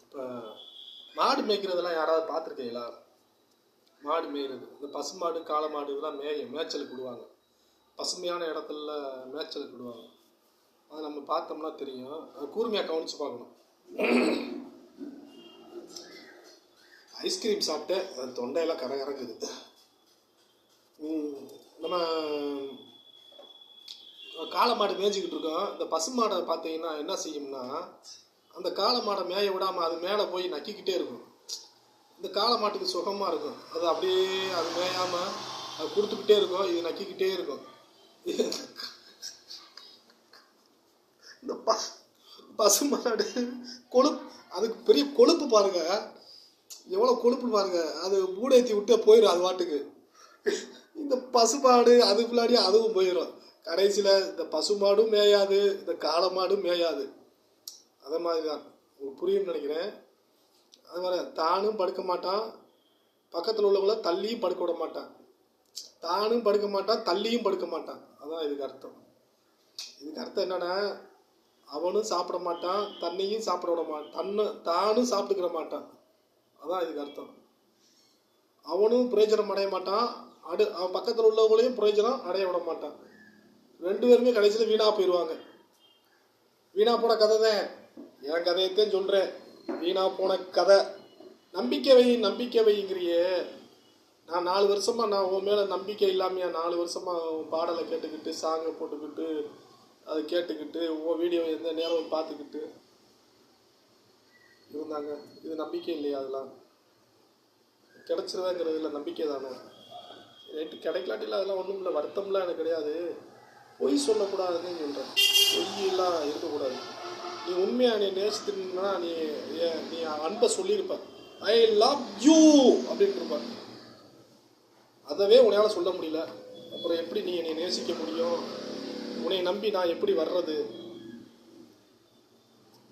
இப்போ மாடு மேய்க்கிறதெல்லாம் யாராவது பார்த்துருக்கீங்களா? மாடு மேய்கிறது, இந்த பசுமாடு காளை மாடு இதெல்லாம் மேய்ச்சலுக்கு விடுவாங்க. பசுமையான இடத்துல மேய்ச்சலுக்கு விடுவாங்க. அதை நம்ம பார்த்தோம்னா தெரியும். அது கூர்மையாக கவனித்து பார்க்கணும். ஐஸ்கிரீம் சாப்பிட்டு அது தொண்டையெல்லாம் கரகரக்குது. நம்ம காளை மாடு மேய்ச்சிக்கிட்டு இருக்கோம். இந்த பசு மாடை பார்த்தீங்கன்னா என்ன செய்யும்னா, அந்த காளை மாடை மேய விடாமல் அது மேலே போய் நக்கிக்கிட்டே இருக்கும். இந்த காளை மாட்டுக்கு சுகமாக இருக்கும். அது அப்படியே அது மேயாமல் அது கொடுத்துக்கிட்டே இருக்கும், இது நக்கிக்கிட்டே இருக்கும். இந்த பசு மாடு கொழுப்பு, அதுக்கு பெரிய கொழுப்பு பாருங்க, எவ்வளோ கொழுப்பு பாருங்க. அது மூடேற்றி விட்டே போயிடும் அது வாட்டுக்கு. இந்த பசுமாடு அது பின்னாடி அதுவும் போயிடும். கடைசியில் இந்த பசுமாடும் மேயாது, இந்த காளை மாடும் மேயாது. அதே மாதிரி தான் உங்களுக்கு புரியும்னு நினைக்கிறேன். அது மாதிரி தானும் படுக்க மாட்டான், பக்கத்தில் உள்ளவங்கள தள்ளியும் படுக்க விட மாட்டான். தானும் படுக்க மாட்டான், தள்ளியும் படுக்க மாட்டான். அதான் இதுக்கு அர்த்தம். இதுக்கு அர்த்தம் என்னன்னா, அவனும் சாப்பிட மாட்டான், தண்ணியும் சாப்பிட விட மாட்டான், தானும் சாப்பிட்டுக்கிற மாட்டான். அதான் இதுக்கு அர்த்தம். அவனும் பிரயோஜனம் அடைய மாட்டான், அவன் பக்கத்தில் உள்ளவங்களையும் பிரயோஜனம் அடைய விட மாட்டான். 2 பேருமே கடைசியில் வீணாக போயிடுவாங்க. வீணா போன கதை தான், என் கதையத்தையும் சொல்கிறேன். வீணா போன கதை. நம்பிக்கை வைங்கிறியே. நான் 4 வருஷமாக நான் உன் மேலே நம்பிக்கை இல்லாமையா 4 வருஷமாக உன் பாடலை கேட்டுக்கிட்டு, சாங்கை போட்டுக்கிட்டு, அதை கேட்டுக்கிட்டு, உன் வீடியோ எந்த நேரம் பார்த்துக்கிட்டு இருந்தாங்க. இது நம்பிக்கை இல்லையா? அதெல்லாம் கிடைச்சிருவேங்கிறது இல்லை, நம்பிக்கை தானே. ரேட்டு கிடைக்கலாட்டில அதெல்லாம் ஒன்றும் இல்லை, வருத்தம்லாம் எனக்கு கிடையாது. பொய் சொல்லக்கூடாதுன்னு சொல்கிறேன். பொய்யெல்லாம் இருக்கக்கூடாது. நீ உண்மையாக நீ நேசித்திருந்தா நீ அன்பை சொல்லியிருப்ப. ஐ லவ் யூ அப்படின்ட்டு இருப்ப. அதவே உன்னால் சொல்ல முடியல, அப்புறம் எப்படி நீ என்னை நேசிக்க முடியும்? உன்னை நம்பி நான் எப்படி வர்றது?